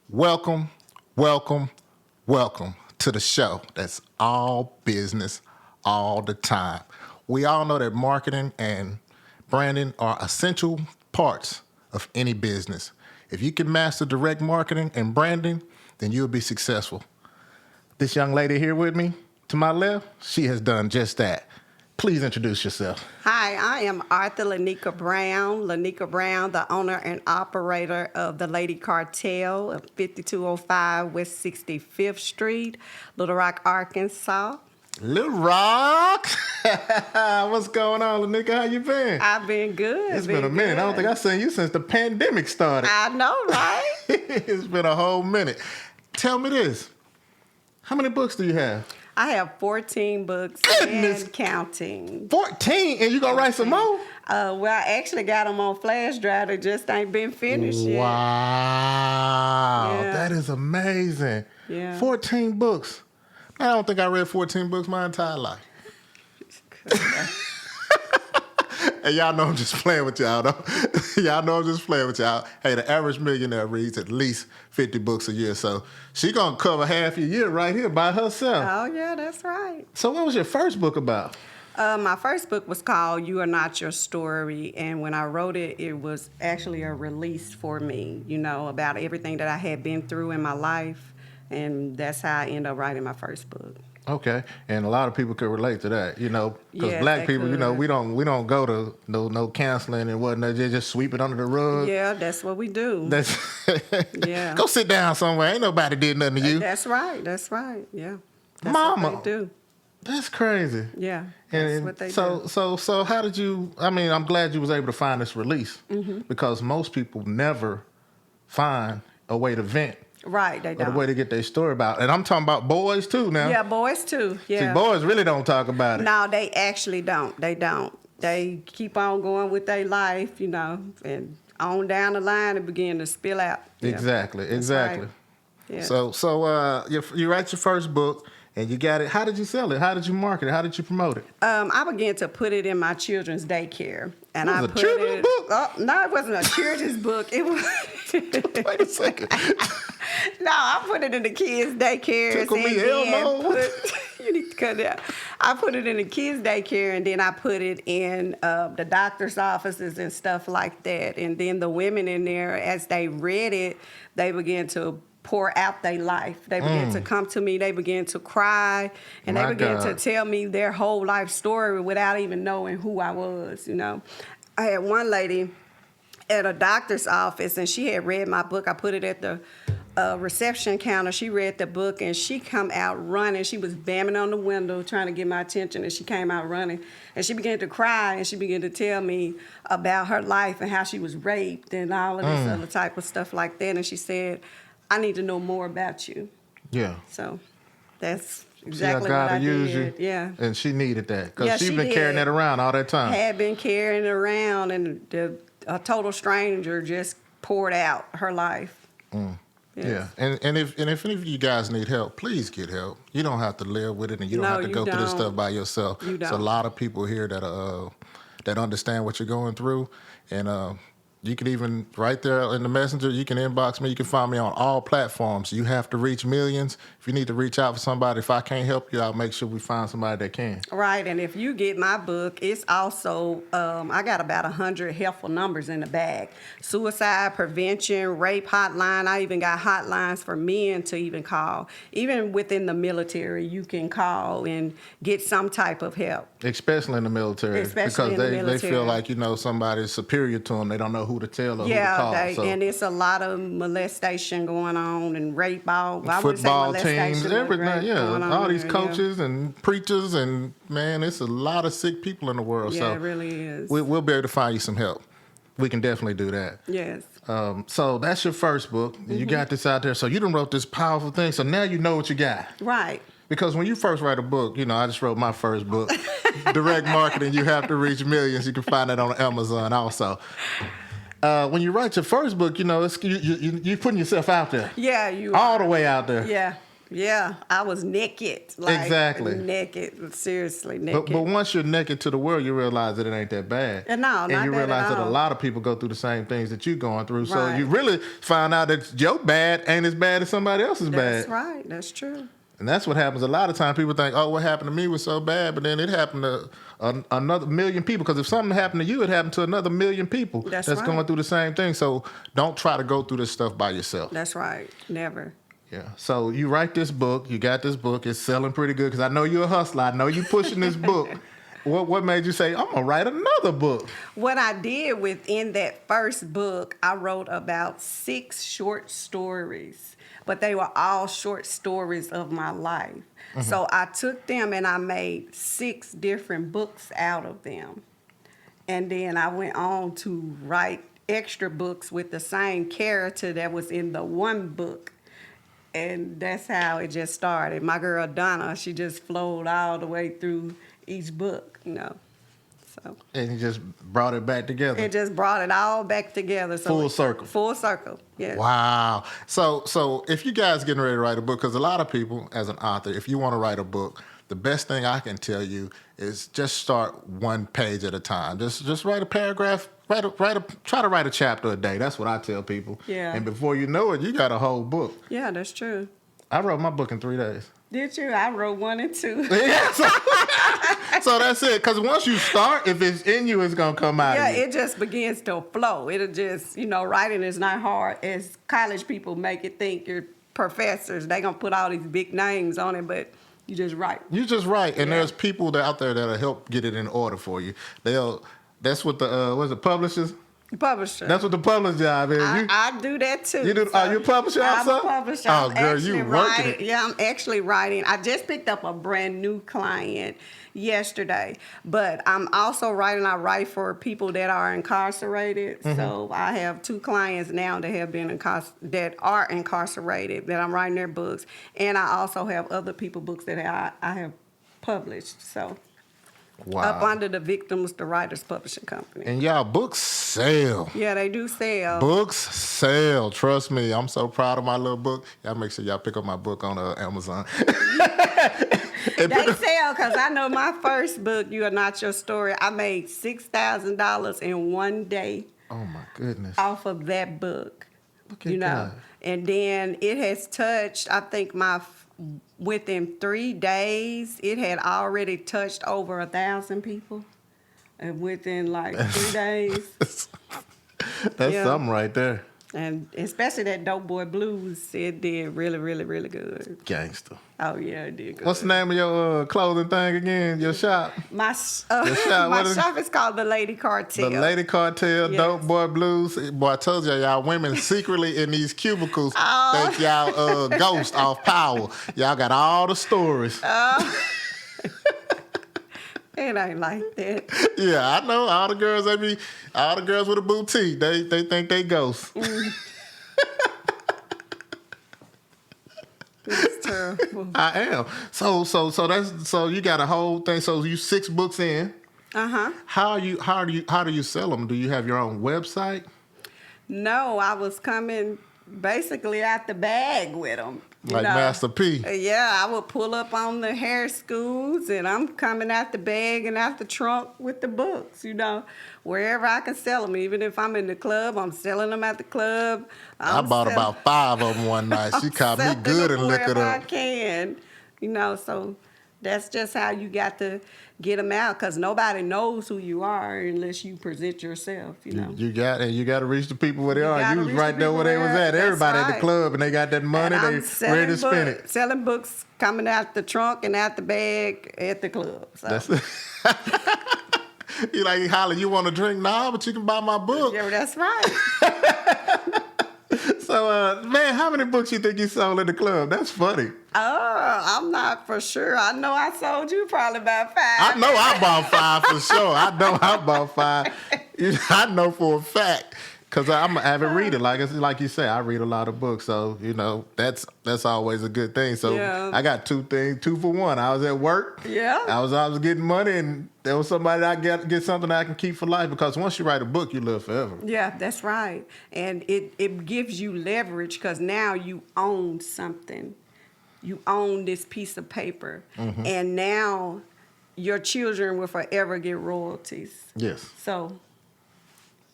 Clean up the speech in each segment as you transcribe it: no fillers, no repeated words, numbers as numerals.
Welcome, welcome, welcome to the show that's all business all the time. We all know that marketing and branding are essential parts of any business. If you can master direct marketing and branding, then you'll be successful. This young lady here with me, to my left, she has done just that. Please introduce yourself. Hi, I am Lenieka Brown. Lenieka Brown, the owner and operator of the Lady Cartel of 5205 West 65th Street, Little Rock, Arkansas. Little Rock. What's going on, Lenieka? How you been? I've been good. It's been a minute. Good. I don't think I've seen you since the pandemic started. I know, right? It's been a whole minute. Tell me this. How many books do you have? I have 14 books and counting. 14? And you gonna write some more? Well, I actually got them on flash drive. They just ain't been finished yet. Wow. Yeah. That is amazing. Yeah. 14 books. Man, I don't think I read 14 books my entire life. And y'all know I'm just playing with y'all, though. Y'all know I'm just playing with y'all. Hey, the average millionaire reads at least 50 books a year, so she gonna cover half your year right here by herself. Oh, yeah, that's right. So what was your first book about? My first book was called You Are Not Your Story, and when I wrote it, it was actually a release for me, about everything that I had been through in my life, and that's how I ended up writing my first book. Okay, and a lot of people could relate to that, because Yes, black they people, could. we don't go to no counseling and whatnot. They just sweep it under the rug. Yeah, that's what we do. That's Yeah. Go sit down somewhere. Ain't nobody did nothing to you. That's right. Yeah. That's Mama. what they do. That's crazy. Yeah, that's what they do. So how did you? I mean, I'm glad you was able to find this release because most people never find a way to vent. Right, they Or the don't. way to get their story about. And I'm talking about boys too now. Yeah, boys too. Yeah. See, boys really don't talk about it. No, they actually don't. They don't. They keep on going with their life, and on down the line it begin to spill out. Yeah. Exactly. Right. Yeah. So you write your first book and you got it. How did you sell it? How did you market it? How did you promote it? I began to put it in my children's daycare, and It was I a put children's it. book? Oh, no, it wasn't a children's book. It was. Wait a second. No, I put it in the kids' daycare. Tickle me, and then Elmo. you need to cut it out. I put it in the kids' daycare, and then I put it in the doctor's offices and stuff like that. And then the women in there, as they read it, they began to pour out their life. They began to come to me. They began to cry, and My they began God. to tell me their whole life story without even knowing who I was. I had one lady at a doctor's office, and she had read my book. I put it at the reception counter. She read the book, and she come out running. She was banging on the window trying to get my attention, and she came out running. And she began to cry, and she began to tell me about her life and how she was raped and all of this other type of stuff like that. And she said, I need to know more about you. Yeah. So that's See exactly how what God I used did. you. Yeah. And she needed that because Yeah, she's she been carrying did. that around all that time. Had been carrying it around, and a total stranger just poured out her life. Yes. Yeah, and if any of you guys need help, please get help. You don't have to live with it, and you don't No, have to you go through this don't. stuff by yourself. You There's a don't. lot of people here that understand what you're going through, and you can even right there in the messenger. You can inbox me. You can find me on all platforms. You have to reach millions. If you need to reach out for somebody, if I can't help you, I'll make sure we find somebody that can. Right, and if you get my book, it's also, I got about 100 helpful numbers in the bag. Suicide prevention, rape hotline. I even got hotlines for men to even call. Even within the military, you can call and get some type of help. Especially in the military, Especially because in the they feel military. like somebody's superior to them. They don't know who to tell or who to Yeah, call. So and it's a lot of molestation going on and rape. I wouldn't say football molestation, teams, but everything. rape going on All these there, yeah. coaches and preachers, and man, it's a lot of sick people in the world. Yeah, so it really is. we'll be able to find you some help. We can definitely do that. Yes. So that's your first book. You got this out there. So you done wrote this powerful thing. So now you know what you got. Right. Because when you first write a book, I just wrote my first book, Direct Marketing, You Have to Reach Millions. You can find that on Amazon also. When you write your first book, it's, you're putting yourself out there. Yeah, you All the way out there. Yeah. Yeah, I was naked. Like, Exactly. naked. Seriously, naked. But once you're naked to the world, you realize that it ain't that bad. No, not and you bad at realize that a all. lot of people go through the same things that you're going through. So Right. you really find out that your bad ain't as bad as somebody else's bad. That's right. That's true. And that's what happens a lot of times. People think, oh, what happened to me was so bad, but then it happened to another million people. Because if something happened to you, it happened to another million people That's right. going through the same thing. So don't try to go through this stuff by yourself. That's right. Never. Yeah. So you write this book. You got this book. It's selling pretty good because I know you're a hustler. I know you pushing this book. What made you say, I'm going to write another book? What I did within that first book, I wrote about 6 short stories, but they were all short stories of my life. Mm-hmm. So I took them and I made 6 different books out of them. And then I went on to write extra books with the same character that was in the one book. And that's how it just started. My girl Donna, she just flowed all the way through each book, you know. So And you just brought it back together. it just brought it all back together. So Full circle. Full circle, yeah. Wow. So if you guys getting ready to write a book, because a lot of people, as an author, if you want to write a book, the best thing I can tell you is just start one page at a time. Just write a paragraph. Try to write a chapter a day. That's what I tell people. Yeah. And before you know it, you got a whole book. Yeah, that's true. I wrote my book in 3 days. Did you? I wrote 1 and 2. Yeah, so that's it. Because once you start, if it's in you, it's going to come out Yeah, of you. it just begins to flow. It'll just, writing is not hard as college people make it think. You're professors. They going to put all these big names on it, but you just write. You just write. And Yeah. there's people out there that'll help get it in order for you. That's what the, publishers? Publisher. That's what the publisher job is. I do that too. You do? Are you a publisher I'm also? a publisher. Oh, I'm girl, you actually working it. Yeah, I'm actually writing. I just picked up a brand new client yesterday, but I'm also writing. I write for people that are incarcerated. Mm-hmm. So I have 2 clients now that have been that are incarcerated that I'm writing their books, and I also have other people books that I have published. So. Wow. Up under the Victims, the Writers Publishing Company. And y'all, books sell. Yeah, they do sell. Books sell. Trust me. I'm so proud of my little book. Y'all make sure y'all pick up my book on Amazon. They sell because I know my first book, You Are Not Your Story, I made $6,000 in 1 day Oh, my goodness. off of that book. Look at that. And then it has touched, I think within 3 days, it had already touched over 1,000 people. And within like 3 days. That's Yeah. something right there. And especially that Dope Boy Blues, it did really, really, really good. Gangster. Oh, yeah, it did good. What's the name of your clothing thing again? Your shop? My shop, my what is- shop is called the Lady Cartel. The Lady Cartel, Yes. Dope Boy Blues. Boy, I told y'all women secretly in these cubicles think y'all ghost off power. Y'all got all the stories. It ain't like that. Yeah, I know. All the girls with a boutique, they think they ghosts. It's terrible. I am. So you got a whole thing. So you 6 books in. Uh-huh. How do you sell them? Do you have your own website? No, I was coming basically out the bag with them. Like Master P. Yeah, I would pull up on the hair schools, and I'm coming out the bag and out the trunk with the books, wherever I can sell them. Even if I'm in the club, I'm selling them at the club. I bought about 5 of them one night. She caught me good and liquored wherever I up. can, so that's just how you got to get them out, because nobody knows who you are unless you present yourself, You got to reach the people where they are. gotta You was reach right the there people where they was where- at. that's Everybody at the right. club, and they got that money. And I'm They ready to spend it. Selling books coming out the trunk and out the bag at the club. So. That's You like, Holly, you want a drink? Nah, but you can buy my book. Yeah, that's right. So, man, how many books you think you sold in the club? That's funny. I'm not for sure. I know I sold you probably about 5. I know I bought 5 for sure. I know I bought 5. I know for a fact. Because I'm an avid reader. Like you say, I read a lot of books. So, that's always a good thing. So Yeah. I got 2 things, 2 for 1. I was at work. Yeah. I was getting money, and there was somebody that I get something that I can keep for life. Because once you write a book, you live forever. Yeah, that's right. And it gives you leverage because now you own something. you own this piece of paper, Mm-hmm. and now your children will forever get royalties. Yes. So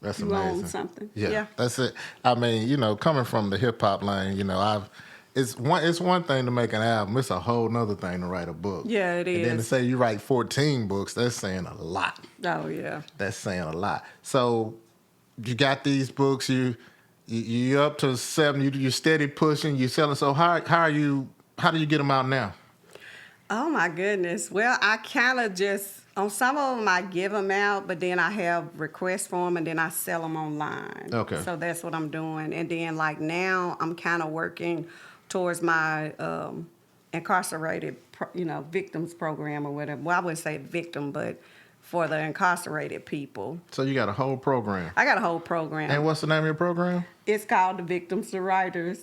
That's you own amazing. something. Yeah, Yeah. that's it. I mean, coming from the hip hop lane, it's one thing to make an album. It's a whole nother thing to write a book. Yeah, it And then to is. say you write 14 books, that's saying a lot. Oh yeah. That's saying a lot. So you got these books. You up to 7. You steady pushing. You selling. So how do you get them out now? Oh my goodness. Well, I kind of just on some of them I give them out, but then I have requests for them, and then I sell them online. Okay. So that's what I'm doing, and then like now I'm kind of working towards my incarcerated, victims program or whatever. Well, I wouldn't say victim, but for the incarcerated people. So you got a whole program. I got a whole program. And what's the name of your program? It's called the Victims to Writers.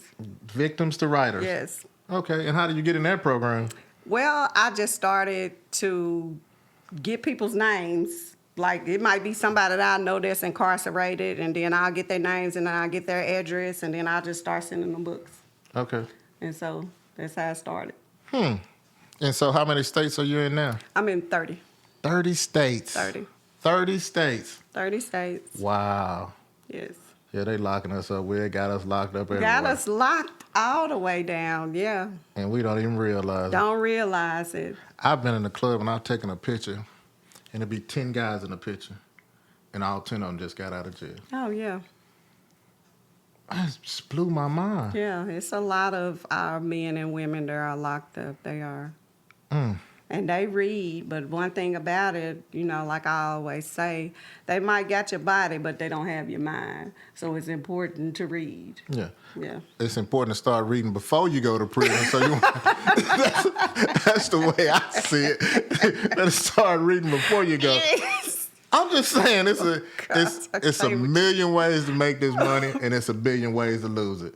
Victims to Writers. Yes. Okay. And how did you get in that program? Well, I just started to get people's names. Like, it might be somebody that I know that's incarcerated, and then I'll get their names, and then I'll get their address, and then I'll just start sending them books. Okay. And so that's how I started. And so how many states are you in now? I'm in 30. 30 states. 30. 30 states. 30 states. Wow. Yes. Yeah, they locking us up. We got us locked up everywhere. Got us locked all the way down, yeah. And we don't even realize it. Don't realize it. I've been in the club and I've taken a picture, and there'd be 10 guys in the picture, and all 10 of them just got out of jail. Oh, yeah. That just blew my mind. Yeah, it's a lot of our men and women that are locked up. They are. And they read, but one thing about it, like I always say, they might got your body, but they don't have your mind. So it's important to read. Yeah. Yeah. It's important to start reading before you go to prison. So that's the way I see it. Better start reading before you go. Yes. I'm just saying, it's a million ways to make this money, and it's a billion ways to lose it.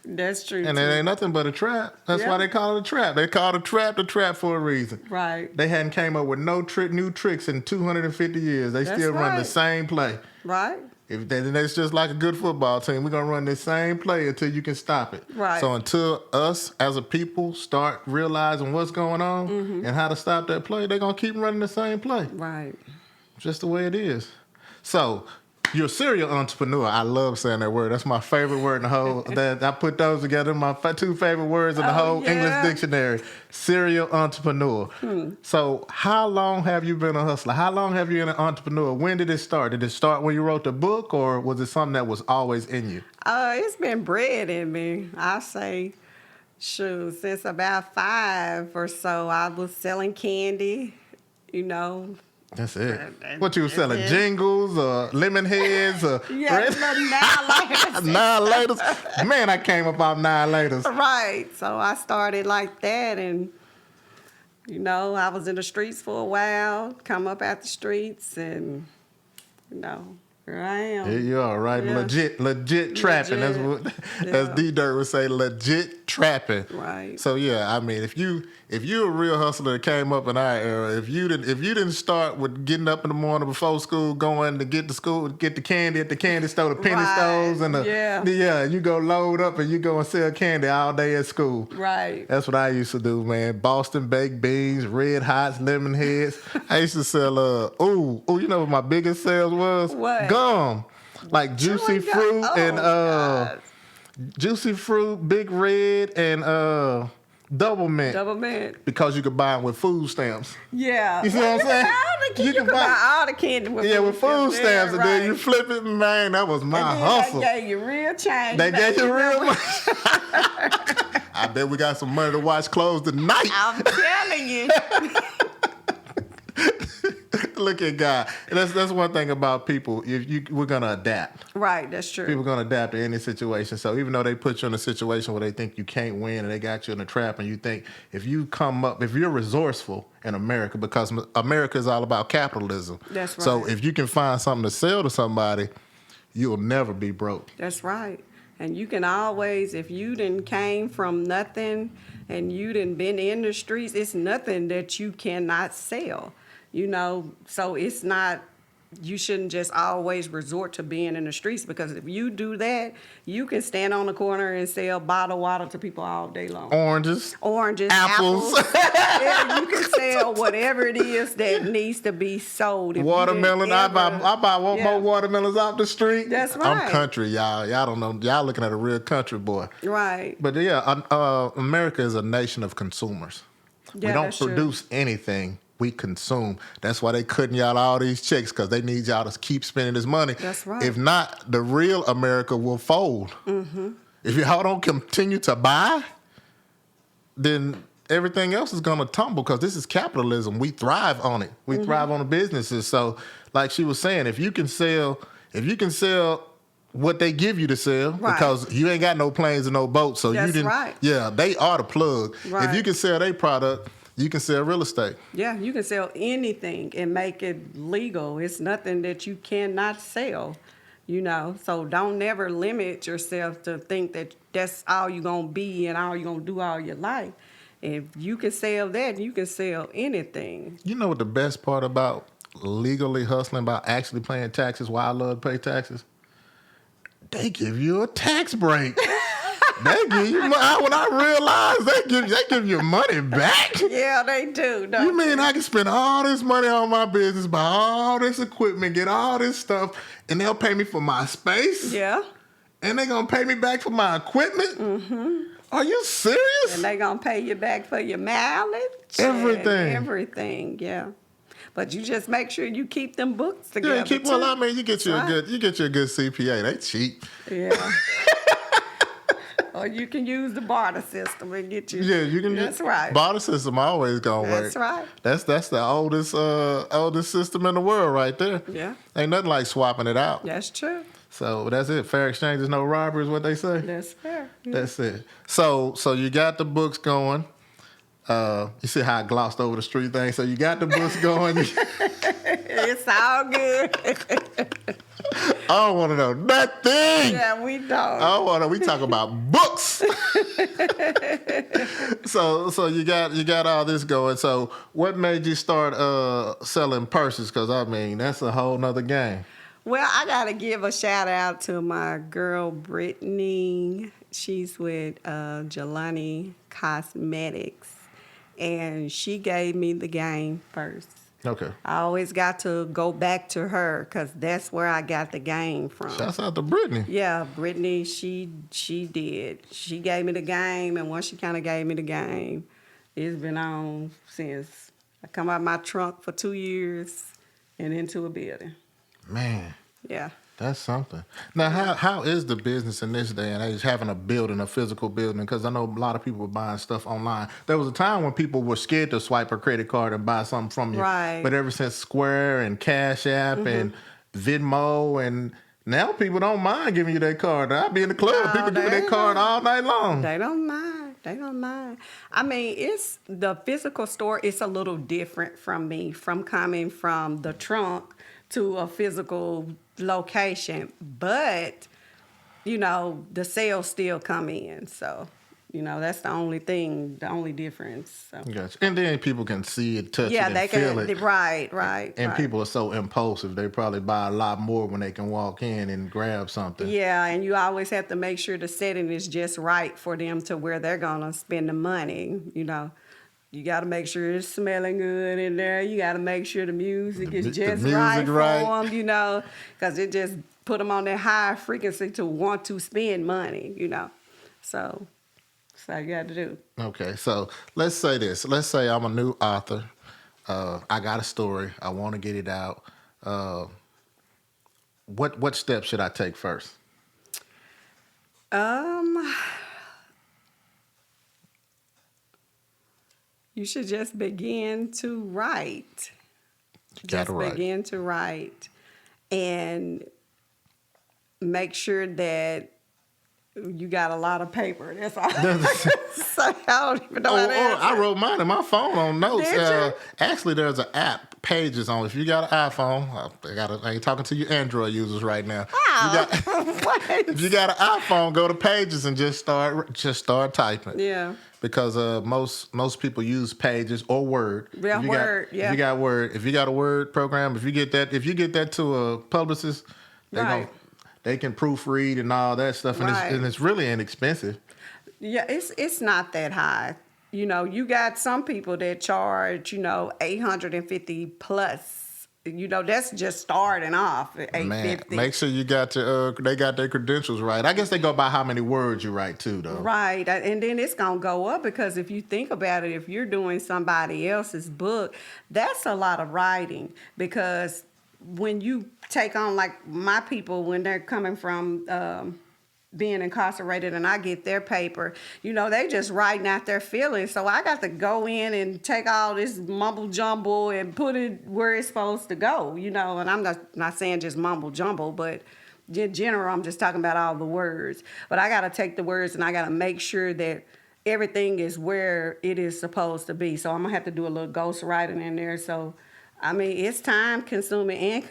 That's true. And too. it ain't nothing but a trap. That's why they call it a trap. They call a trap the trap for a reason. Right. They hadn't came up with no new tricks in 250 years. They That's still run the right. same play. Right. Then it's just like a good football team. We're going to run the same play until you can stop it. Right. So until us as a people start realizing what's going on and how to stop that play, they're going to keep running the same play. Right. Just the way it is. So you're a serial entrepreneur. I love saying that word. That's my favorite word in the whole. That I put those together. My 2 favorite words in the whole English dictionary. Serial entrepreneur. So how long have you been a hustler? How long have you been an entrepreneur? When did it start? Did it start when you wrote the book, or was it something that was always in you? It's been bred in me. I say, shoot, since about 5 or so, I was selling candy, That's it. What you was selling? Jingles or lemon heads or Yeah, Nihilators? Man, I came up off Nihilators. Right. So I started like that, and I was in the streets for a while, come up out the streets, and here I am. Here you are, right? Yeah. Legit trapping. That's Legit. what Yeah. as D-Dirt would say, legit trapping. Right. So yeah, I mean, if you a real hustler that came up in our era, if you didn't start with getting up in the morning before school, going to get to school, get the candy at the candy store, the penny Right. stores, and you go load up and you go and sell candy all day at school. Right. That's what I used to do, man. Boston baked beans, Red Hots, lemon heads. I used to sell you know what my biggest sales was? What? Gum. Like juicy Chewing gum? fruit Oh, and God. juicy fruit, Big Red, and double mint. Double mint. Because you could buy them with food stamps. Yeah. You see what I'm saying? You can buy all the candy with Yeah, with food stamps, and then you right. flip it, man. That was my And then hustle. They gave you real change. They back. gave you real money. I bet we got some money to watch clothes tonight. I'm telling you. Look at God. And that's one thing about people. We're gonna adapt. Right, that's true. People are gonna adapt to any situation. So even though they put you in a situation where they think you can't win and they got you in a trap, and you think if you're resourceful in America, because America is all about capitalism. That's right. So if you can find something to sell to somebody, you'll never be broke. That's right. And you can always, if you done came from nothing and you done been in the streets, it's nothing that you cannot sell. So it's not you shouldn't just always resort to being in the streets, because if you do that, you can stand on the corner and sell bottled water to people all day long. Oranges, Apples. apples. Yeah, you can sell whatever it is that needs to be sold. If you Watermelon. didn't I buy one yeah. more watermelons off the street. That's I'm right. country, y'all. Y'all don't know. Y'all looking at a real country boy. Right. But yeah, America is a nation of consumers. Yeah, We don't that's true. produce anything. We consume. That's why they cutting y'all all these checks, because they need y'all to keep spending this money. That's right. If not, the real America will fold. Mm-hmm. If y'all don't continue to buy, then everything else is going to tumble, because this is capitalism. We thrive on it. We thrive on the businesses. So, like she was saying, if you can sell what they give you to sell, Right. because you ain't got no planes and no boats, so That's you didn't. right. Yeah, they are the plug. Right. If you can sell their product, you can sell real estate. Yeah, you can sell anything and make it legal. It's nothing that you cannot sell, So don't never limit yourself to think that that's all you're going to be and all you're going to do all your life. If you can sell that, you can sell anything. You know what the best part about legally hustling, about actually paying taxes, why I love to pay taxes? They give you a tax break. They give you money. When I realized they give you money back. Yeah, they do. Don't You mean I can spend all this money on my business, buy all this equipment, get all this stuff, and they'll pay me for my space? Yeah. And they gonna pay me back for my equipment? Mm-hmm. Are you serious? And they going to pay you back for your mileage. Everything. Everything, yeah. But you just make sure you keep them books together. Yeah, you get you Right. a good CPA. They cheap. Yeah. Or you can use the barter system and get you. Yeah, you can. That's right. Barter system always gonna work. That's right. That's the oldest system in the world right there. Yeah. Ain't nothing like swapping it out. That's true. So that's it. Fair exchange is no robbery, is what they say. That's fair. Yeah. That's it. So you got the books going. You see how I glossed over the street thing? So you got the books going. It's all good. I don't want to know nothing. Yeah, we don't. I don't want to. We talk about books. So you got all this going. So what made you start selling purses? Because I mean that's a whole nother game. Well, I got to give a shout out to my girl, Brittany. She's with Jelani Cosmetics, and she gave me the game first. Okay. I always got to go back to her because that's where I got the game from. Shouts out to Brittany. Yeah, Brittany, she did. She gave me the game, and once she kind of gave me the game, it's been on since I come out my trunk for 2 years and into a building. Man. Yeah. That's something. Now, how is the business in this day and age, having a physical building? Because I know a lot of people were buying stuff online. There was a time when people were scared to swipe a credit card and buy something from you. Right. But ever since Square and Cash App and Venmo, and now people don't mind giving you their card. I'll be in the club, No, people give me their card all night long. They don't mind. They don't mind. I mean, it's the physical store. It's a little different from me, from coming from the trunk to a physical location. But, the sales still come in. So, that's the only thing, the only difference. So. Gotcha. And then people can see it, touch it, Yeah, and they feel can. it. Right. And people are so impulsive. They probably buy a lot more when they can walk in and grab something. Yeah, and you always have to make sure the setting is just right for them to where they're going to spend the money, You got to make sure it's smelling good in there. You got to make sure the music is just right for them, because it just put them on that high frequency to want to spend money, So that's all you got to do. Okay, so let's say this. Let's say I'm a new author. I got a story. I want to get it out. What steps should I take first? You should just begin to write. Begin to write and make sure that You got a lot of paper. That's all. So I don't even know how to I answer. wrote mine in my phone on notes. Did you? Actually, there's an app, Pages on. If you got an iPhone, I ain't talking to you Android users right now. Wow. If you got an iPhone, go to Pages and just start typing. Yeah. Because most people use Pages or Word. Yeah, If you Word, got, yeah. If you got Word, if you got a Word program, if you get that to a publicist, Right. they can proofread and all that stuff, and Right. it's really inexpensive. Yeah, it's not that high. You got some people that charge, 850 plus. That's just starting off at Man, 850. make sure you got they got their credentials right. I guess they go by how many words you write too, though. Right. And then it's going to go up because if you think about it, if you're doing somebody else's book, that's a lot of writing because when you take on, like my people, when they're coming from being incarcerated and I get their paper, they just writing out their feelings. So I got to go in and take all this mumble jumble and put it where it's supposed to go, and I'm not saying just mumble jumble, but in general, I'm just talking about all the words. But I got to take the words and I got to make sure that everything is where it is supposed to be. So I'm going to have to do a little ghost writing in there. So, I mean, it's time consuming and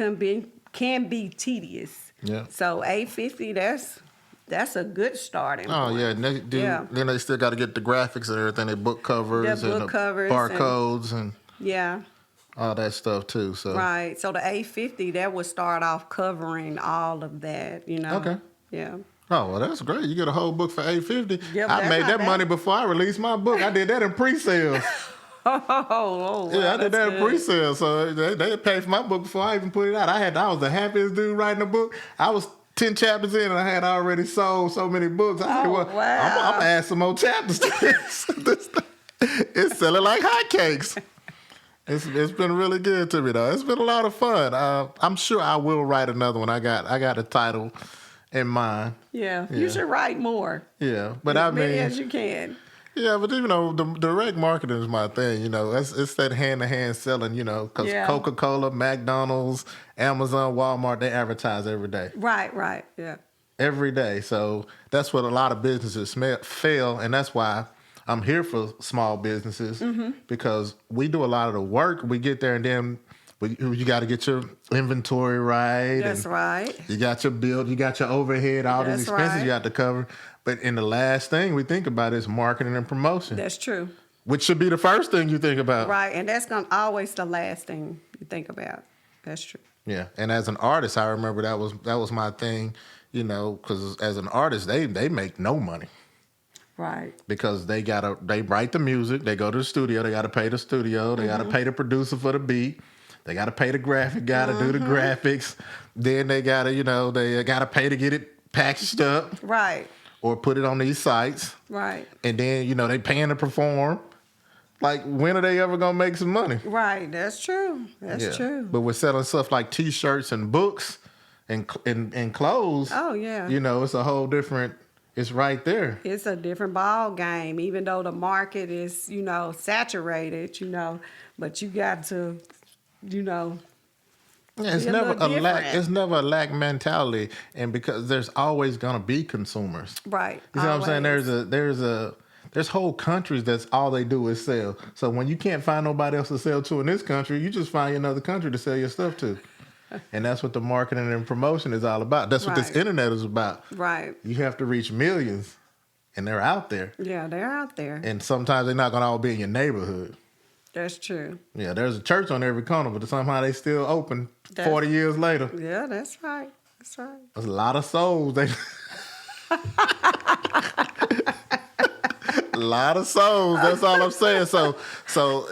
can be tedious. Yeah. So 850, that's a good starting Oh point. yeah, and then they still got to get the graphics and everything, their book covers, Their book and the covers barcodes and Yeah. all that stuff too. So Right. So the 850, that would start off covering all of that, Okay. Yeah. Oh well, that's great. You get a whole book for $850. Yep, I that's made not that bad. money before I released my book. I did that in pre-sales. Oh, Yeah, I did that in good. pre-sales. So they paid for my book before I even put it out. I was the happiest dude writing a book. I was 10 chapters in and I had already sold so many books. I said, Oh, well, wow. I'm gonna add some more chapters to this. It's selling like hotcakes. It's been really good to me though. It's been a lot of fun. I'm sure I will write another one. I got a title in mind. Yeah. Yeah. You should write more. Yeah, but As I many mean, as you can. yeah, but the direct marketing is my thing. It's that hand to hand selling. Because Yeah. Coca-Cola, McDonald's, Amazon, Walmart, they advertise every day. Right. Yeah. Every day. So that's what a lot of businesses fail, and that's why I'm here for small businesses because we do a lot of the work. We get there and then you got to get your inventory right. That's and right. You got your bill, you got your overhead, all these That's expenses right. you have to cover. But in the last thing we think about is marketing and promotion, That's true. which should be the first thing you think about. Right. And that's going to always the last thing you think about. That's true. Yeah, and as an artist, I remember that was my thing. Because as an artist, they make no money. Right. Because they write the music, they go to the studio, they gotta pay the studio, they gotta pay the producer for the beat, they gotta pay the graphic guy to do the graphics, then they gotta pay to get it packaged up Right. or put it on these sites, Right. and then they paying to perform. Like, when are they ever gonna make some money? Right. That's true. That's true. But we're selling stuff like T-shirts and books and clothes. Oh, yeah. It's a whole different. It's right there. It's a different ball game, even though the market is, saturated, but you got to, Yeah, it's be a never little a lack. different. It's never a lack mentality, and because there's always gonna be consumers. right. You see what I'm saying? Always. There's whole countries that's all they do is sell. So when you can't find nobody else to sell to in this country, you just find another country to sell your stuff to. And that's what the marketing and promotion is all about. That's what this Right. internet is about. Right. You have to reach millions, and they're out there. Yeah, they're out there. And sometimes they're not gonna all be in your neighborhood. That's true. Yeah, there's a church on every corner, but somehow they still open 40 years later. Yeah, that's right. That's right. There's a lot of souls. A lot of souls. That's all I'm saying. So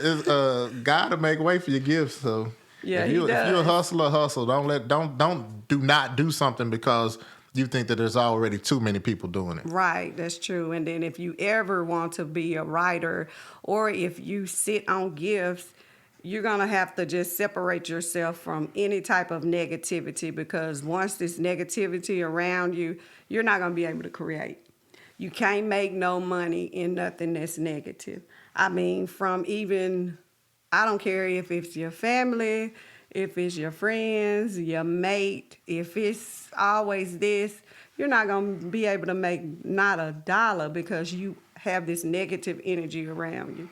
it's God to make way for your gifts. So Yeah, if you're a does. hustler, hustle. Do not do something because you think that there's already too many people doing it. Right, that's true. And then if you ever want to be a writer or if you sit on gifts, you're going to have to just separate yourself from any type of negativity because once this negativity around you, you're not going to be able to create. You can't make no money in nothing that's negative. I mean, from even, I don't care if it's your family, if it's your friends, your mate, if it's always this, you're not going to be able to make not a dollar because you have this negative energy around you.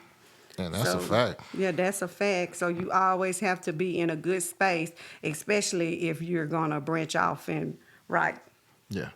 And that's a fact. Yeah, that's a fact. So you always have to be in a good space, especially if you're going to branch off and write. Yeah.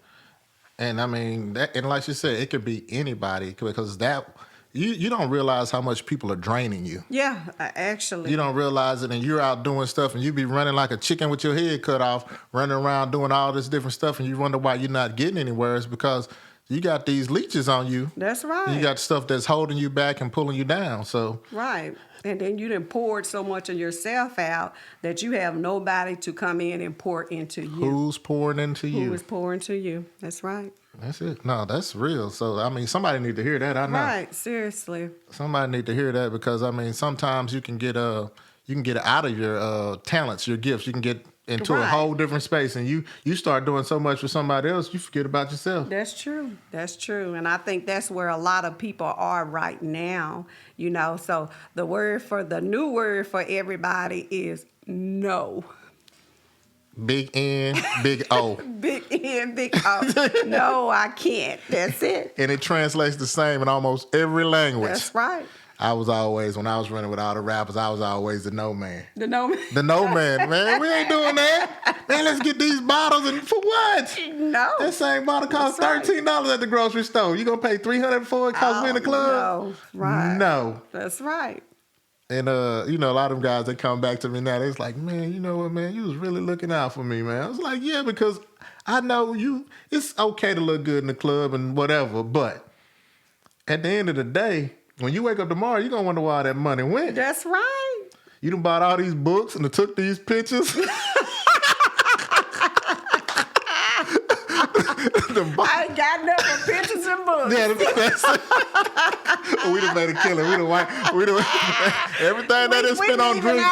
And I mean, that, and like you said, it could be anybody because that you don't realize how much people are draining you. Yeah, actually. You don't realize it, and you're out doing stuff, and you be running like a chicken with your head cut off, running around doing all this different stuff, and you wonder why you're not getting anywhere. It's because you got these leeches on you. That's right. And you got stuff that's holding you back and pulling you down. So right. And then you done poured so much of yourself out that you have nobody to come in and pour into you. Who's pouring into you? Who is pouring to you? That's right. That's it. No, that's real. So, I mean, somebody need to hear that. I know. Right. Seriously. Somebody need to hear that because, I mean, sometimes you can get out of your talents, your gifts. You can get into a whole different space, and you start doing so much for somebody else, you forget about yourself. That's true. That's true. And I think that's where a lot of people are right now, you know. So the new word for everybody is no. Big N, big O. Big N, big O. No, I can't. That's it. And it translates the same in almost every language. That's right. When I was running with all the rappers, I was always the no man. The no man. The no man, man. We ain't doing that. Man, let's get these bottles and for what? No. That same bottle costs $13 at the grocery store. You gonna pay $300 for it because we in the club? No. Right. No. That's right. And you know, a lot of them guys, they come back to me now. They're like, man, you know what, man? You was really looking out for me, man. I was like, yeah, because I know it's okay to look good in the club and whatever, but at the end of the day, when you wake up tomorrow, you're going to wonder why all that money went. That's right. You done bought all these books and took these pictures. I ain't got nothing but pictures and books. Yeah, that's it. We done made a killing. We done everything that is spent on drinks.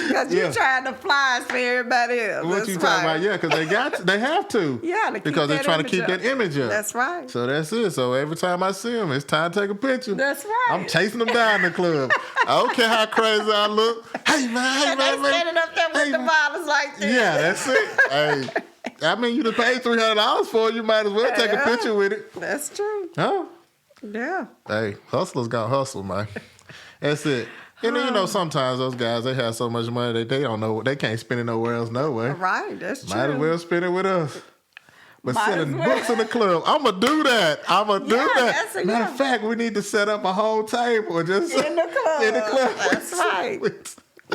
Because you're trying to fly for everybody else. What you talking about? Yeah, because they have to. Yeah, because they're trying to keep that image up. That's right. So that's it. So every time I see them, it's time to take a picture. That's right. I'm chasing them down the club. I don't care how crazy I look. Hey man, They standing up there with the bottles like this. Yeah, that's it. Hey, I mean, you done paid $300 for it. You might as well take a picture with it. That's true. Huh? Yeah. Hey, hustlers gonna hustle, man. That's it. And then, you know, sometimes those guys, they have so much money that they don't know, they can't spend it nowhere else, no way. Right, that's true. Might as well spend it with us. But Might selling as well. books in the club, I'm going to do that. I'm going to do that. Matter of fact, we need to set up a whole table just in the club. In the club. That's right.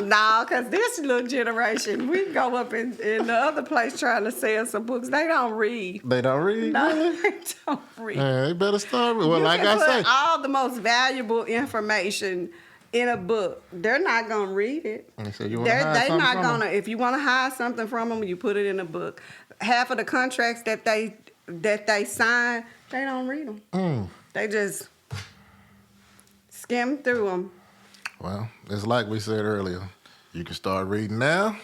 No, because this little generation, we go up in the other place trying to sell some books. They don't read. They don't read? No, Really? they don't read. They better start with. Well, you like can I say. put all the most valuable information in a book. They're not going to read it. So you They're not going to. If you want to hide something from them, you put it in a book. Half of the contracts that they sign, they don't read them. They just skim through them. Well, it's like we said earlier. You can start reading now,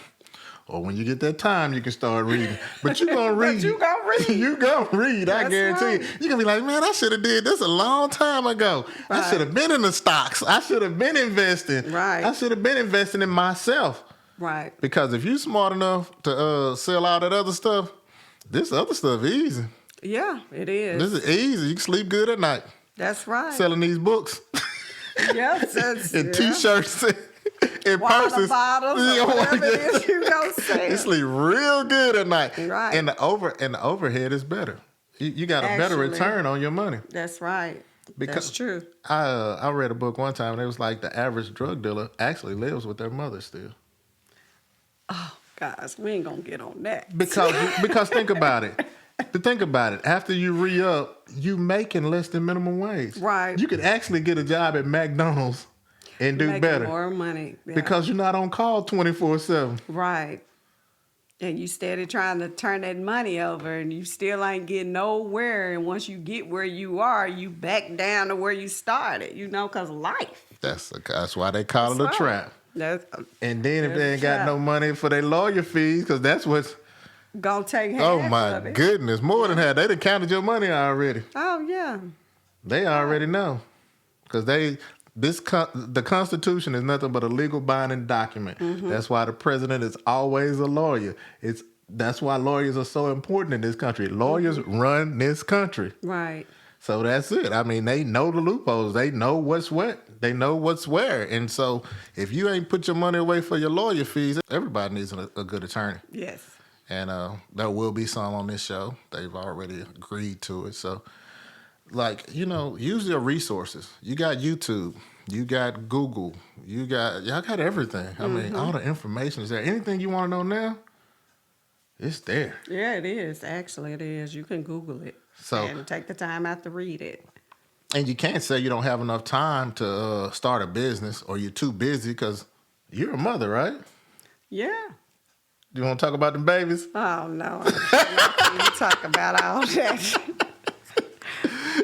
or when you get that time, you can start reading. But you're going to read. But you going to read. You going to read, I guarantee you. You're going to be like, man, I should have did this a long time ago. Right. I should have been in the stocks. I should have been investing. Right. I should have been investing in myself. Right. Because if you're smart enough to sell all that other stuff, this other stuff is easy. Yeah, it is. This is easy. You can sleep good at night. That's right. Selling these books. Yes. And T-shirts and water purses. bottles, whatever it is you go sell. You sleep real good at night. Right. And the overhead is better. You got a better return on your money. That's right. That's true. I read a book one time and it was like the average drug dealer actually lives with their mother still. Oh, guys, we ain't gonna get on that. Because think about it. After you re-up, you making less than minimum wage. Right. You could actually get a job at McDonald's and do better. More money. Yeah. Because you're not on call 24/7. Right. And you steady trying to turn that money over and you still ain't getting nowhere. And once you get where you are, you back down to where you started, because of life. That's why they call it a trap. And then if they ain't got no money for their lawyer fees, because that's what's gonna take half oh my of it. goodness, more than half. They done counted your money already. Oh yeah. They already know. Because The Constitution is nothing but a legal binding document. That's why the president is always a lawyer. That's why lawyers are so important in this country. Lawyers run this country. Right. So that's it. I mean, they know the loopholes. They know what's what. They know what's where. And so if you ain't put your money away for your lawyer fees, everybody needs a good attorney. Yes. And there will be some on this show. They've already agreed to it. So, like, use your resources. You got YouTube. You got Google. Y'all got everything. I mean, all the information is there. Anything you want to know now, it's there. Yeah, it is. Actually, it is. You can Google it and take the time out to read it. And you can't say you don't have enough time to start a business or you're too busy because you're a mother, right? Yeah. You want to talk about the babies? Oh, no. I'm not going to talk about all that.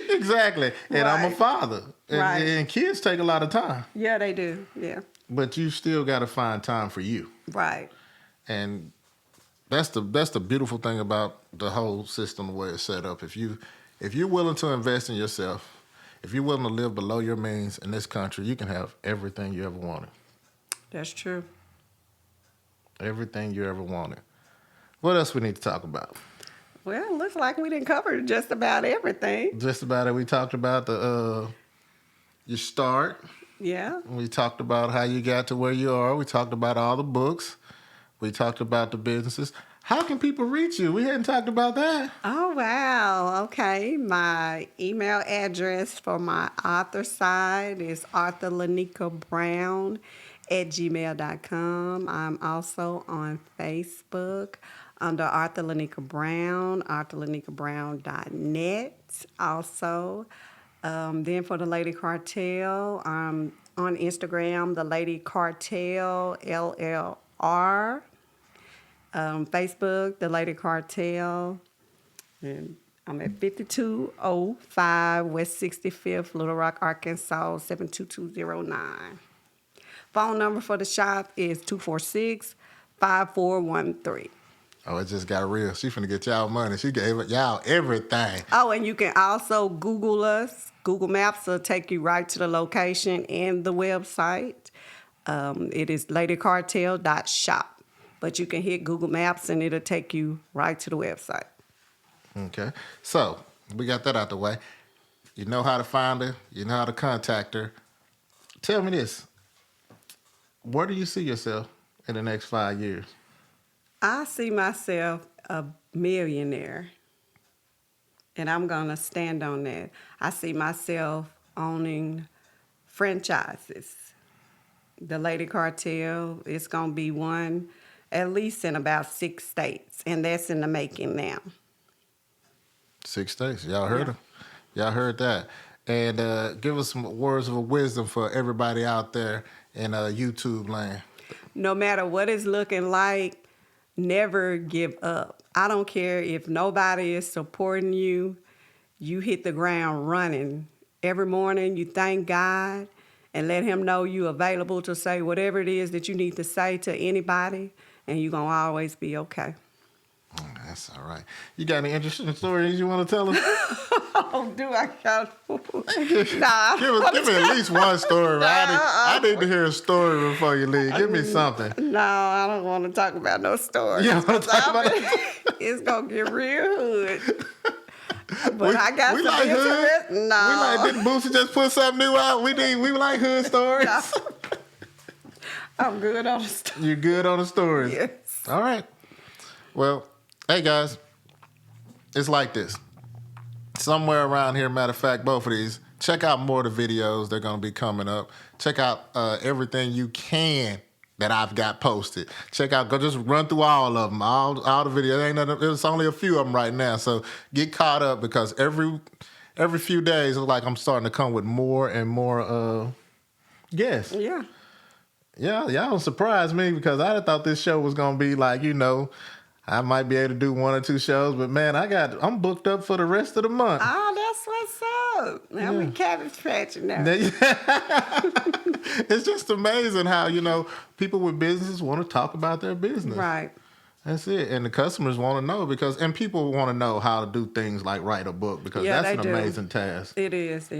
Exactly. And Right. I'm a father. Right. And kids take a lot of time. Yeah, they do. Yeah. But you still got to find time for you. Right. And that's the beautiful thing about the whole system, the way it's set up. If you're willing to invest in yourself, if you're willing to live below your means in this country, you can have everything you ever wanted. That's true. Everything you ever wanted. What else we need to talk about? Well, it looks like we didn't cover just about everything. Just about it. We talked about your start. Yeah. We talked about how you got to where you are. We talked about all the books. We talked about the businesses. How can people reach you? We hadn't talked about that. Oh, wow. Okay. My email address for my author side is authorlenekabrown@gmail.com. I'm also on Facebook under Arthur Lenieka Brown, arthurlenekabrown.net also. Then for the Lady Cartel, on Instagram, the Lady Cartel, LLR. Facebook, the Lady Cartel. And I'm at 5205 West 65th, Little Rock, Arkansas, 72209. Phone number for the shop is 246-5413. Oh, it just got real. She finna get y'all money. She gave y'all everything. Oh, and you can also Google us. Google Maps will take you right to the location and the website. It is ladycartel.shop. But you can hit Google Maps and it'll take you right to the website. Okay. So, we got that out the way. You know how to find her. You know how to contact her. Tell me this. Where do you see yourself in the next 5 years? I see myself a millionaire. And I'm going to stand on that. I see myself owning franchises. The Lady Cartel is going to be one at least in about 6 states, and that's in the making now. 6 states. Y'all heard her. Y'all heard that. And give us some words of wisdom for everybody out there in YouTube land. No matter what it's looking like, never give up. I don't care if nobody is supporting you. You hit the ground running. Every morning you thank God and let him know you're available to say whatever it is that you need to say to anybody, and you're going to always be okay. That's all right. You got any interesting stories you want to tell us? Oh, do I got? Nah. Give me at least one story. I need to hear a story before you leave. Give me something. No, I don't want to talk about no stories. You don't want to talk about it? It's going to get real hood. But I got we some like interest. hood. No. We like, didn't Boosie just put something new out? We like hood stories. No. I'm good on the story. You good on the stories? Yes. All right. Well, hey guys, it's like this. Somewhere around here, matter of fact, both of these, check out more of the videos. They're going to be coming up. Check out everything you can that I've got posted. Check out, go just run through all of them, all the videos. There's only a few of them right now, so get caught up because every few days, it's like I'm starting to come with more and more guests. Yeah. Yeah, y'all don't surprise me because I thought this show was going to be like, I might be able to do 1 or 2 shows, but man, I'm booked up for the rest of the month. Oh, that's what's up. Now we cabbage patching now. It's just amazing how, people with businesses want to talk about their business. Right. That's it. And the customers want to know and people want to know how to do things like write a book because Yeah, that's they an do. amazing task. It is.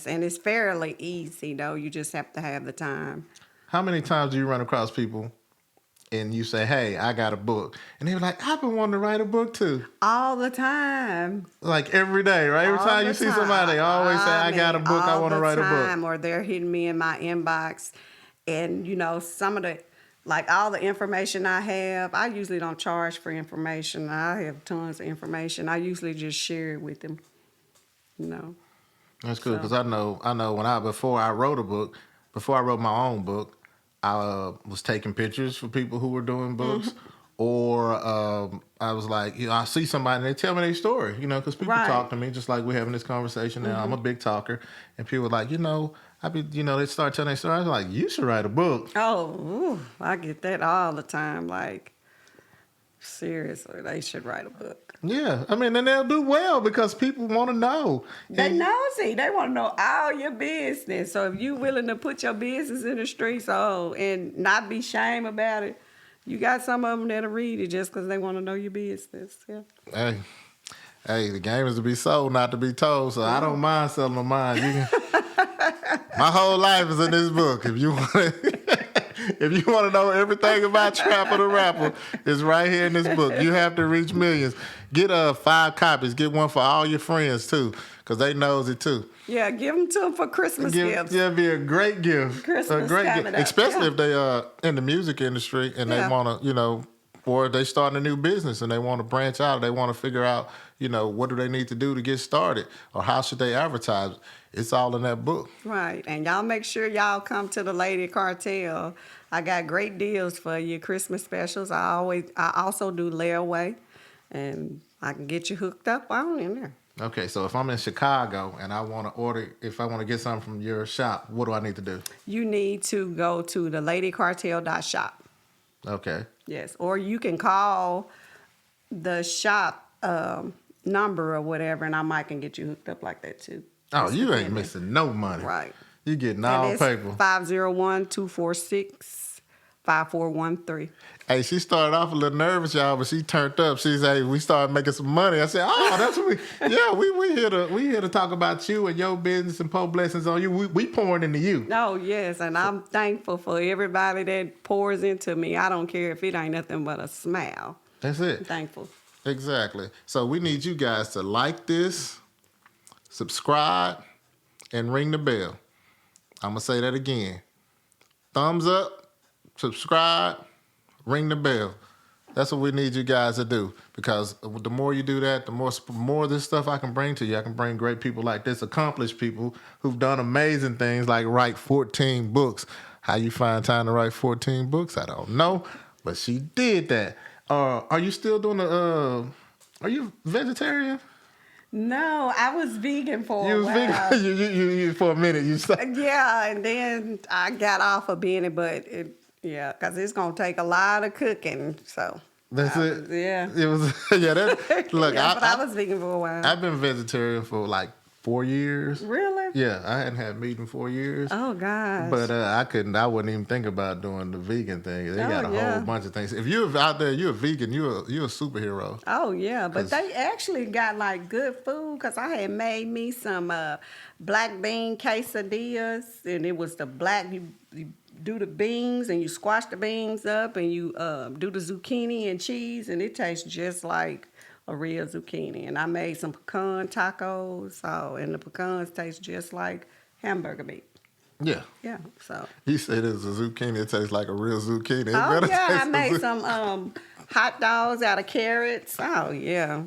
And it's fairly easy, though. You just have to have the time. How many times do you run across people and you say, hey, I got a book? And they're like, I've been wanting to write a book too. All the time. Like every day, right? Every All time the you see somebody, they always say, I got a book, I want to write a book. Or they're hitting me in my inbox. And, some of the, like all the information I have, I usually don't charge for information. I have tons of information. I usually just share it with them, you know. That's cool So. because I know before I wrote a book, before I wrote my own book, I was taking pictures for people who were doing books, or I was like, I see somebody and they tell me their story, because people Right. talk to me just like we're having this conversation now. I'm a big talker, and people are like, they start telling their story. I was like, you should write a book. Oh, ooh, I get that all the time. Like, seriously, they should write a book. Yeah, and they'll do well because people want to know. They nosy. They want to know all your business. So if you willing to put your business in the streets, and not be shame about it, you got some of them that'll read it just because they want to know your business. Yeah. Hey, the game is to be sold, not to be told. So I don't mind selling mine. My whole life is in this book. If you want to know everything about Trapper the Rapper, it's right here in this book. You have to reach millions. Get 5 copies. Get one for all your friends too, because they knows it too. Yeah, give them to them for Christmas gifts. Yeah, it'd be a great gift. Christmas coming up. Especially if they are in the music industry and they want to, or they starting a new business and they want to branch out. They want to figure out, what do they need to do to get started, or how should they advertise? It's all in that book. Right, and y'all make sure y'all come to the Lady Cartel. I got great deals for you, Christmas specials. I also do layaway, and I can get you hooked up on in there. Okay, so if I'm in Chicago and I want to get something from your shop, what do I need to do? You need to go to the ladycartel.shop. Okay. Yes, or you can call the shop number or whatever, and I can get you hooked up like that too. Oh, you ain't missing no money. Right. You getting all paper. 501-246-5413. Hey, she started off a little nervous, y'all, but she turned up. She said, we started making some money. I said, that's what we here to talk about you and your business and pour blessings on you. We pouring into you. Oh, yes, and I'm thankful for everybody that pours into me. I don't care if it ain't nothing but a smile. That's it. I'm thankful. Exactly. So we need you guys to like this, subscribe, and ring the bell. I'm going to say that again. Thumbs up, subscribe, ring the bell. That's what we need you guys to do, because the more you do that, the more of this stuff I can bring to you. I can bring great people like this, accomplished people who've done amazing things like write 14 books. How you find time to write 14 books, I don't know, but she did that. Are you still doing are you vegetarian? No, I was vegan for a while. Vegan? you for a minute. Yeah, and then I got off of being it, but because it's going to take a lot of cooking, so. That's it? Yeah. It was, look, but I was vegan for a while. I've been vegetarian for like 4 years. Really? Yeah, I hadn't had meat in 4 years. Oh, gosh. But I wouldn't even think about doing the vegan thing. They got a whole bunch of things. If you're out there, you're a vegan, you're a superhero. Oh, yeah, but they actually got like good food, because I had made me some black bean quesadillas, and it was the black, you do the beans and you squash the beans up and you do the zucchini and cheese, and it tastes just like a real zucchini. And I made some pecan tacos, and the pecans taste just like hamburger meat. Yeah. Yeah, so. You said it's a zucchini. It tastes like a real zucchini. Oh, yeah, I made some hot dogs out of carrots. Oh, yeah.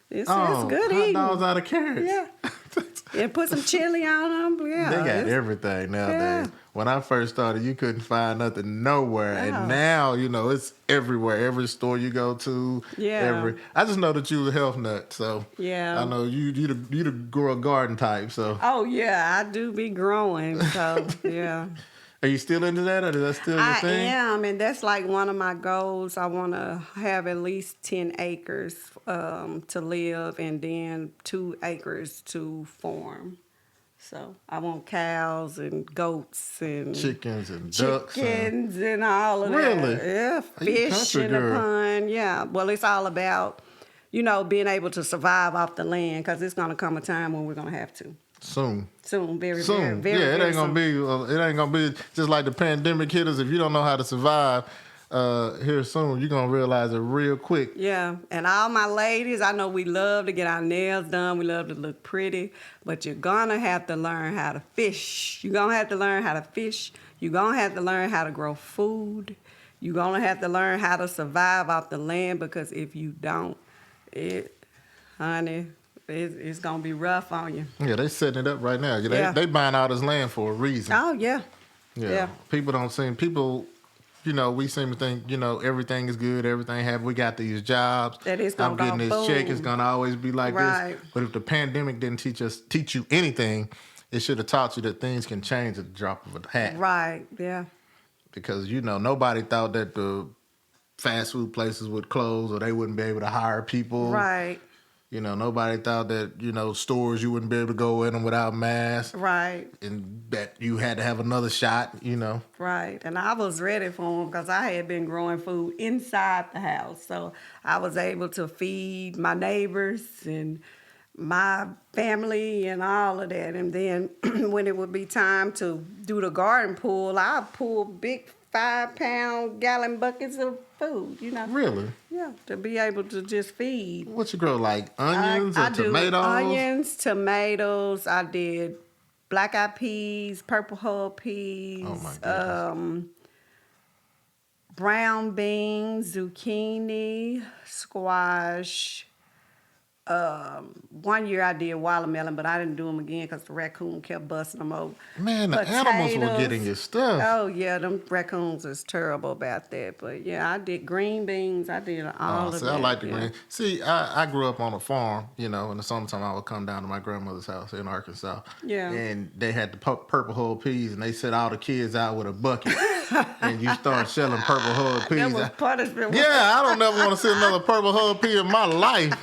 It's good eating. Hot dogs out of carrots. Yeah. And put some chili on them. Yeah. They got everything nowadays. Yeah. When I first started, you couldn't find nothing nowhere. No. And now, it's everywhere. Every store you go to. Yeah. I just know that you're a health nut. So yeah. I know you the grow a garden type. So. Oh, yeah. I do be growing. So, yeah. Are you still into that, or is that still your thing? I am, and that's like one of my goals. I want to have at least 10 acres to live, and then 2 acres to farm. So I want cows and goats and Chickens and ducks. chickens and all of Really? that. Yeah, Are you fish country in the girl? pond. Yeah. Well, it's all about, being able to survive off the land because it's going to come a time when we're going to have to. Soon. Soon, very, very, Soon. very, Yeah, it very ain't gonna soon. be. It ain't gonna be just like the pandemic hit us. If you don't know how to survive here soon, you're gonna realize it real quick. Yeah, and all my ladies, I know we love to get our nails done. We love to look pretty, but you're gonna have to learn how to fish. You're gonna have to learn how to fish. You're gonna have to learn how to grow food. You're gonna have to learn how to survive off the land because if you don't, honey, it's gonna be rough on you. Yeah, they setting it up right now. Yeah. They buying all this land for a reason. Oh yeah, yeah. People don't seem we seem to think, everything is good, everything happy. We got these jobs. That it's I'm gonna getting go this check. boom. It's gonna always be like Right. this. But if the pandemic didn't teach you anything, it should have taught you that things can change at the drop of a hat. Right. Yeah. Because nobody thought that the fast food places would close or they wouldn't be able to hire people. Right. Nobody thought that, stores you wouldn't be able to go in them without masks. Right. And that you had to have another shot, Right. And I was ready for them because I had been growing food inside the house. So I was able to feed my neighbors and my family and all of that. And then when it would be time to do the garden pool, I'd pull big 5-pound gallon buckets of food, Really? Yeah, to be able to just feed. What you grow, like onions or do tomatoes? onions, tomatoes. I did black-eyed peas, purple hull peas. Oh, my goodness. Brown beans, zucchini, squash. 1 year I did watermelon, but I didn't do them again because the raccoon kept busting them over. Man, the animals were Potatoes. getting your stuff. Oh, yeah, them raccoons is terrible about that. But, yeah, I did green beans. I did all of See, that. I like the yeah. green. See, I grew up on a farm, in the summertime I would come down to my grandmother's house in Arkansas. Yeah. And they had the purple hull peas, and they set all the kids out with a bucket. And you start selling purple hull peas. That was punishment. Yeah, I don't never want to see another purple hull pea in my life.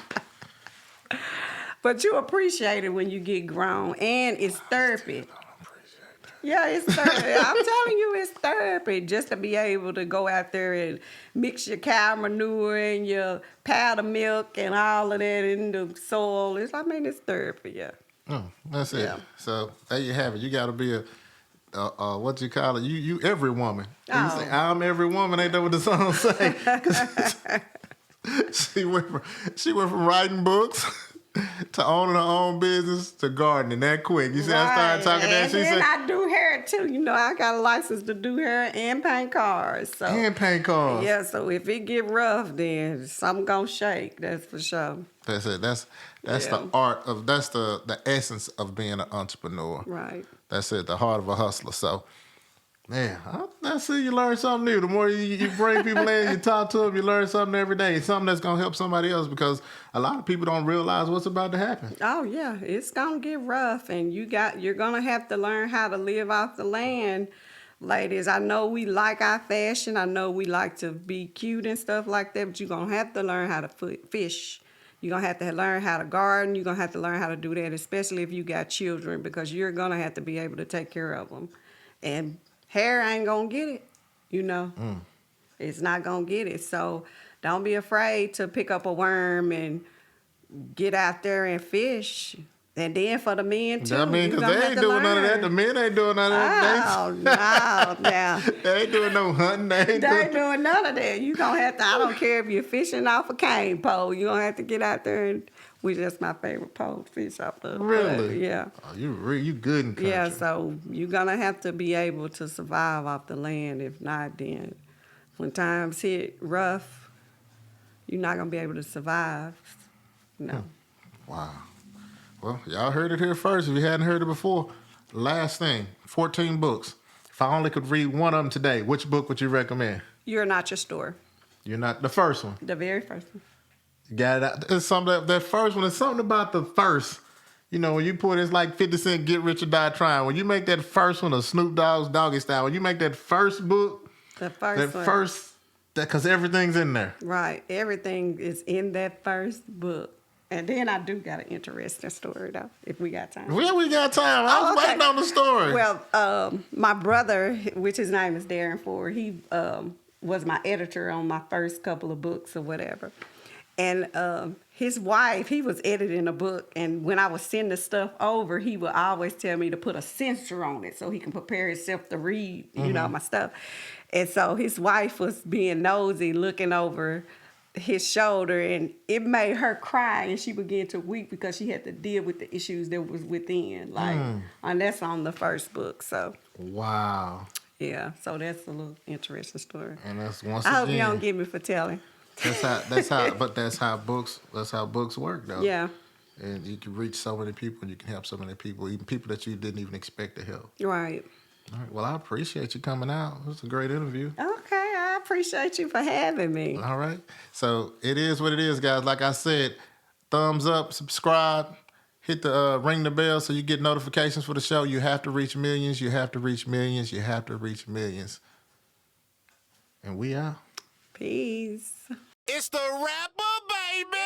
But you appreciate it when you get grown, and it's therapy. Yeah, it's therapy. I'm telling you, it's therapy just to be able to go out there and mix your cow manure and your powder milk and all of that in the soil. It's therapy, yeah. Oh, that's it. Yeah. So there you have it. You got to be what you call it? You every woman. And you say, I'm every woman. Ain't that what the song say? 'Cause she went from writing books to owning her own business to gardening that quick. You see, I started talking that. And She then said, I do hair too. I got a license to do hair and paint cars. So and paint cars. yeah, so if it get rough, then something gonna shake. That's for sure. That's it. That's the art of. That's the essence of being an entrepreneur. Right. That's it. The heart of a hustler. So. Man, I see you learn something new. The more you bring people in, you talk to them, you learn something every day. It's something that's going to help somebody else because a lot of people don't realize what's about to happen. Oh yeah, it's gonna get rough, and you're gonna have to learn how to live off the land, ladies. I know we like our fashion. I know we like to be cute and stuff like that, but you're gonna have to learn how to fish. You're gonna have to learn how to garden. You're gonna have to learn how to do that, especially if you got children, because you're gonna have to be able to take care of them. And hair ain't gonna get it, It's not gonna get it. So don't be afraid to pick up a worm and get out there and fish. And then for the men too, I mean, because they ain't doing none of that. The men ain't doing none of that. Oh no, now They ain't doing no hunting. They ain't they ain't doing none of that. You gonna have to. I don't care if you're fishing off a cane pole. You gonna have to get out there and. Which is my favorite pole to fish off the. Really? Yeah. Oh, you good in country. Yeah, so you're going to have to be able to survive off the land. If not, then when times hit rough, you're not going to be able to survive. No. Wow. Well, y'all heard it here first. If you hadn't heard it before, last thing, 14 books. If I only could read one of them today, which book would you recommend? You're Not Your Store. You're not the first one. The very first one. You got it out. It's something that first one. It's something about the first. When you put it's like 50 Cent Get Rich or Die Trying. When you make that first one, a Snoop Dogg's Doggy Style. When you make that first book, because everything's in there. Right. Everything is in that first book. And then I do got an interesting story, though, if we got time. We got time. I was waiting on the story. Well, my brother, which his name is Darren Ford, he was my editor on my first couple of books or whatever. And his wife, he was editing a book, and when I was sending stuff over, he would always tell me to put a censor on it so he can prepare himself to read, you know, my stuff. And so his wife was being nosy, looking over his shoulder, and it made her cry, and she began to weep because she had to deal with the issues that was within. Like, and that's on the first book. So Wow. yeah, so that's a little interesting story. And that's once I again. hope you don't get me for telling. That's how books work, though. Yeah. And you can reach so many people, and you can help so many people, even people that you didn't even expect to help. Right. All right. Well, I appreciate you coming out. It was a great interview. Okay, I appreciate you for having me. All right. So it is what it is, guys. Like I said, thumbs up, subscribe, hit the ring the bell so you get notifications for the show. You have to reach millions. You have to reach millions. You have to reach millions. And we out. Peace. It's the rapper, baby.